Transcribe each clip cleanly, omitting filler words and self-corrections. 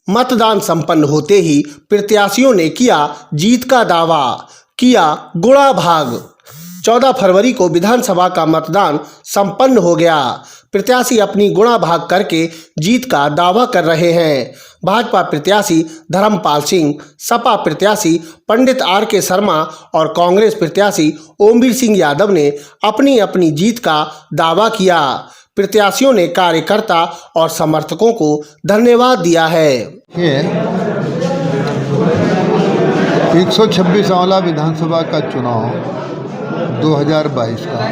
मतदान संपन्न होते ही प्रत्याशियों ने किया जीत का दावा, किया गुणा भाग। 14 फरवरी को विधानसभा का मतदान संपन्न हो गया। प्रत्याशी अपनी गुणा भाग करके जीत का दावा कर रहे हैं। भाजपा प्रत्याशी धर्मपाल सिंह, सपा प्रत्याशी पंडित RK शर्मा और कांग्रेस प्रत्याशी ओमवीर सिंह यादव ने अपनी अपनी जीत का दावा किया। प्रत्याशियों ने कार्यकर्ता और समर्थकों को धन्यवाद दिया है। 126 आंवला विधानसभा का चुनाव 2022 का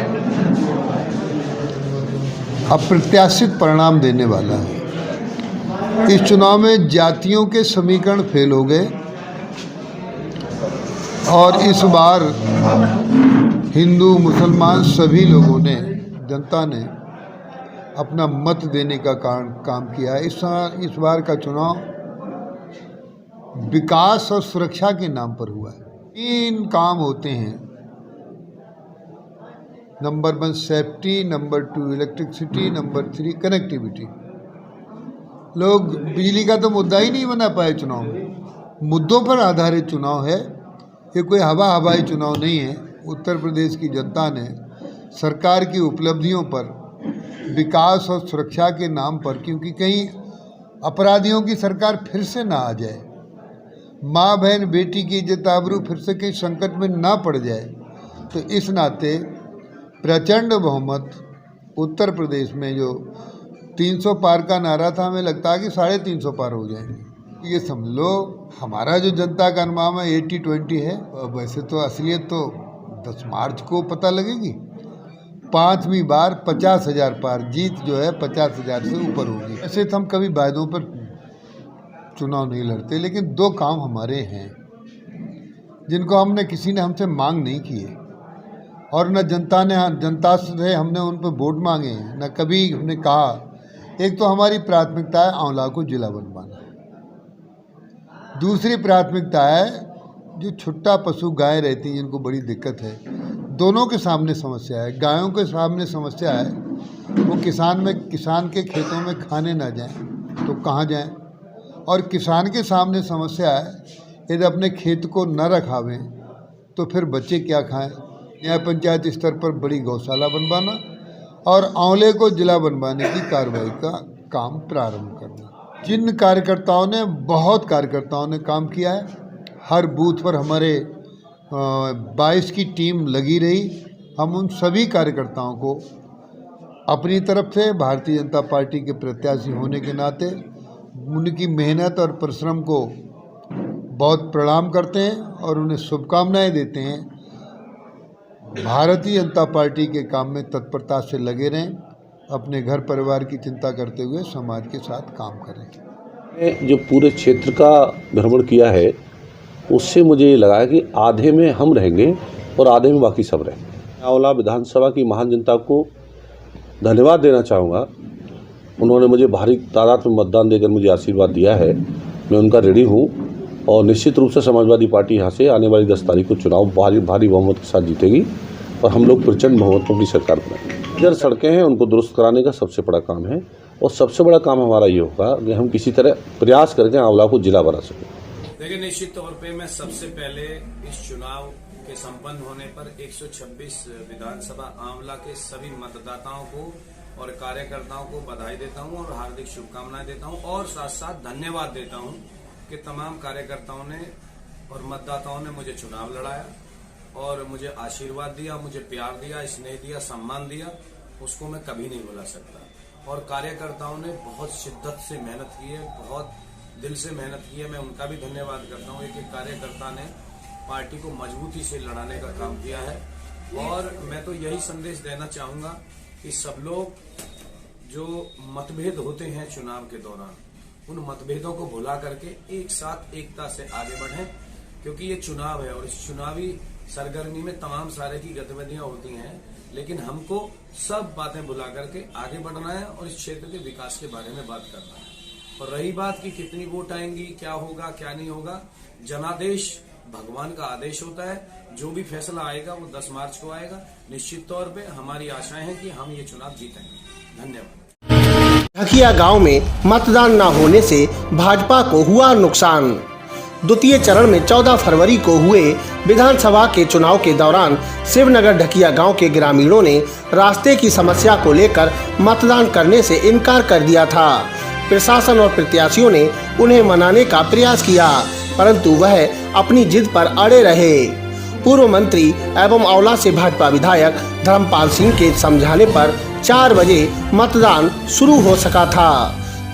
अप्रत्याशित परिणाम देने वाला है। इस चुनाव में जातियों के समीकरण फेल हो गए और इस बार हिंदू मुसलमान सभी लोगों ने, जनता ने अपना मत देने का काम किया है। इस बार का चुनाव विकास और सुरक्षा के नाम पर हुआ है। 3 काम होते हैं। Number 1 safety, number 2 electricity, number 3 connectivity. लोग बिजली का तो मुद्दा ही नहीं बना पाए चुनाव में। मुद्दों पर आधारित चुनाव है, ये कोई हवाई चुनाव नहीं है। उत्तर प्रदेश की जनता ने सरकार की उपलब्धियों पर, विकास और सुरक्षा के नाम पर, क्योंकि कहीं अपराधियों की सरकार फिर से ना आ जाए, माँ बहन बेटी की इज्जत आबरू फिर से कहीं संकट में ना पड़ जाए, तो इस नाते प्रचंड बहुमत उत्तर प्रदेश में जो 300 पार का नारा था, हमें लगता है कि 350 पार हो जाएंगे। ये समझ लो हमारा जो जनता का अनुमान है 80-20 है। वैसे तो असलियत तो 10 मार्च को पता लगेगी। 5वीं बार 50,000 पार जीत जो है 50,000 से ऊपर होगी। ऐसे तो हम कभी वायदों पर चुनाव नहीं लड़ते, लेकिन 2 काम हमारे हैं जिनको किसी ने हमसे मांग नहीं की है और न जनता से हमने उन पर वोट मांगे हैं, न कभी हमने कहा। एक तो हमारी प्राथमिकता है आंवला को जिला बनवाना। दूसरी प्राथमिकता है जो छुट्टा पशु गाय रहती हैं, जिनको बड़ी दिक्कत है, दोनों के सामने समस्या है। गायों के सामने समस्या है, वो किसान के खेतों में खाने ना जाएं तो कहाँ जाएं, और किसान के सामने समस्या है यदि अपने खेत को न रखावें तो फिर बच्चे क्या खाएं। न्याय पंचायत स्तर पर बड़ी गौशाला बनवाना और आंवले को जिला बनवाने की कार्रवाई का काम प्रारंभ करना। बहुत कार्यकर्ताओं ने काम किया है। हर बूथ पर हमारे 22 की टीम लगी रही। हम उन सभी कार्यकर्ताओं को अपनी तरफ से भारतीय जनता पार्टी के प्रत्याशी होने के नाते उनकी मेहनत और परिश्रम को बहुत प्रणाम करते हैं और उन्हें शुभकामनाएं देते हैं। भारतीय जनता पार्टी के काम में तत्परता से लगे रहें, अपने घर परिवार की चिंता करते हुए समाज के साथ काम करें। जो पूरे क्षेत्र का भ्रमण किया है उससे मुझे लगा है कि आधे में हम रहेंगे और आधे में बाकी सब रहेंगे। आंवला विधानसभा की महान जनता को धन्यवाद देना चाहूँगा। उन्होंने मुझे भारी तादाद में मतदान देकर मुझे आशीर्वाद दिया है। मैं उनका ऋणी हूँ और निश्चित रूप से समाजवादी पार्टी यहाँ से आने वाली 10 तारीख को चुनाव भारी बहुमत के साथ जीतेगी और हम लोग प्रचंड बहुमतों की सरकार बनाएंगे। इधर सड़कें हैं, उनको दुरुस्त कराने का सबसे बड़ा काम है और सबसे बड़ा काम हमारा ये होगा कि हम किसी तरह प्रयास करके आंवला को जिला बना सकें। देखिए, निश्चित तौर पे मैं सबसे पहले इस चुनाव के संपन्न होने पर 126 विधानसभा आंवला के सभी मतदाताओं को और कार्यकर्ताओं को बधाई देता हूं और हार्दिक शुभकामनाएं देता हूं और साथ साथ धन्यवाद देता हूं कि तमाम कार्यकर्ताओं ने और मतदाताओं ने मुझे चुनाव लड़ाया और मुझे आशीर्वाद दिया, मुझे प्यार दिया, स्नेह दिया, सम्मान दिया। उसको मैं कभी नहीं भुला सकता। और कार्यकर्ताओं ने बहुत शिद्दत से मेहनत की है, बहुत दिल से मेहनत की है। मैं उनका भी धन्यवाद करता हूँ। एक कार्यकर्ता ने पार्टी को मजबूती से लड़ाने का काम किया है और मैं तो यही संदेश देना चाहूंगा कि सब लोग जो मतभेद होते हैं चुनाव के दौरान, उन मतभेदों को भुला करके एक साथ एकता से आगे बढ़ें, क्योंकि ये चुनाव है और इस चुनावी सरगर्मी में तमाम सारे की गतिविधियां होती हैं, लेकिन हमको सब बातें भुला करके आगे बढ़ना है और इस क्षेत्र के विकास के बारे में बात करना है। और रही बात कि कितनी वोट आएंगी, क्या होगा क्या नहीं होगा, जनादेश भगवान का आदेश होता है। जो भी फैसला आएगा वो 10 मार्च को आएगा। निश्चित तौर पे हमारी आशाएं हैं कि हम ये चुनाव जीतेंगे। धन्यवाद। ढकिया गांव में मतदान न होने से भाजपा को हुआ नुकसान। द्वितीय चरण में 14 फरवरी को हुए विधानसभा के चुनाव के दौरान शिवनगर ढकिया गांव के ग्रामीणों ने रास्ते की समस्या को लेकर मतदान करने से इनकार कर दिया था। प्रशासन और प्रत्याशियों ने उन्हें मनाने का प्रयास किया, परंतु वह अपनी जिद पर अड़े रहे। पूर्व मंत्री एवं औला से भाजपा विधायक धर्मपाल सिंह के समझाने पर 4 बजे मतदान शुरू हो सका था।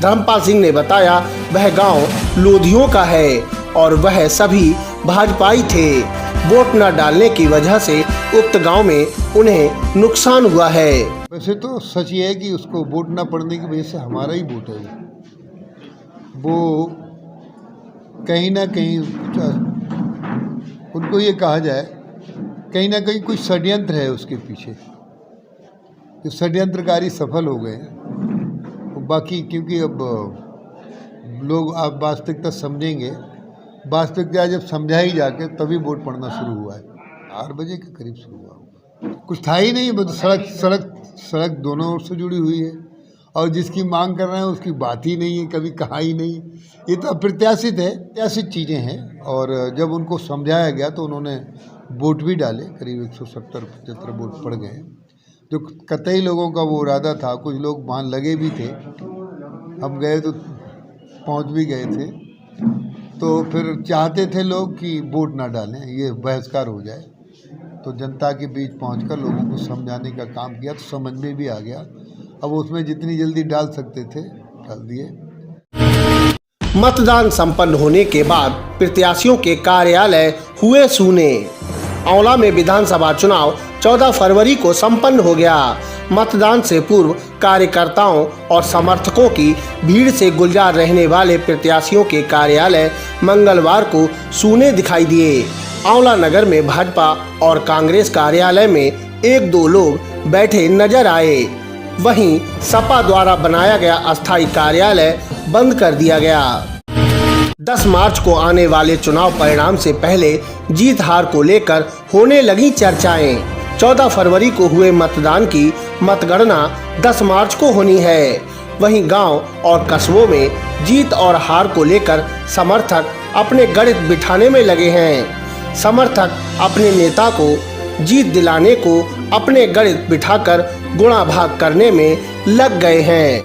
धर्मपाल सिंह ने बताया वह गांव लोधियों का है और वह सभी भाजपाई थे। वोट न डालने की वजह से उक्त गांव में उन्हें नुकसान हुआ है। वैसे तो सच ये है कि उसको वोट न पड़ने की वजह से हमारा ही वोट है। वो कहीं ना कहीं उनको ये कहा जाए कहीं ना कहीं कुछ षड्यंत्र है उसके पीछे, जो षड्यंत्रकारी सफल हो गए। बाकी क्योंकि अब लोग आप वास्तविकता समझेंगे, वास्तविकता जब समझा ही जाके तभी वोट पड़ना शुरू हुआ है। 8 बजे के करीब शुरू हुआ होगा। कुछ था ही नहीं, बस सड़क दोनों ओर से जुड़ी हुई है और जिसकी मांग कर रहे हैं उसकी बात ही नहीं है, कभी कहा ही नहीं। ये तो अप्रत्याशित है, प्रत्याशित चीज़ें हैं। और जब उनको समझाया गया तो उन्होंने वोट भी डाले, करीब 170-75 वोट पड़ गए। जो कतई लोगों का वो इरादा था, कुछ लोग वहाँ लगे भी थे, हम गए तो पहुँच भी गए थे, तो फिर चाहते थे लोग कि वोट ना डालें, ये बहिष्कार हो जाए। तो जनता के बीच पहुंचकर लोगों को समझाने का काम किया, तो समझ में भी आ गया। अब उसमें जितनी जल्दी डाल सकते थे डाल दिए। मतदान संपन्न होने के बाद प्रत्याशियों के कार्यालय हुए सूने। औला में विधानसभा चुनाव 14 फरवरी को संपन्न हो गया। मतदान से पूर्व कार्यकर्ताओं और समर्थकों की भीड़ से गुलजार रहने वाले प्रत्याशियों के कार्यालय मंगलवार को सूने दिखाई दिए। औला नगर में भाजपा और कांग्रेस कार्यालय में 1-2 लोग बैठे नजर आए। वहीं सपा द्वारा बनाया गया अस्थायी कार्यालय बंद कर दिया गया। 10 मार्च को आने वाले चुनाव परिणाम से पहले जीत हार को लेकर होने लगी चर्चाएं। 14 फरवरी को हुए मतदान की मतगणना 10 मार्च को होनी है। वहीं गांव और कस्बों में जीत और हार को लेकर समर्थक अपने गणित बिठाने में लगे हैं। समर्थक अपने नेता को जीत दिलाने को अपने गणित बिठाकर गुणा भाग करने में लग गए हैं।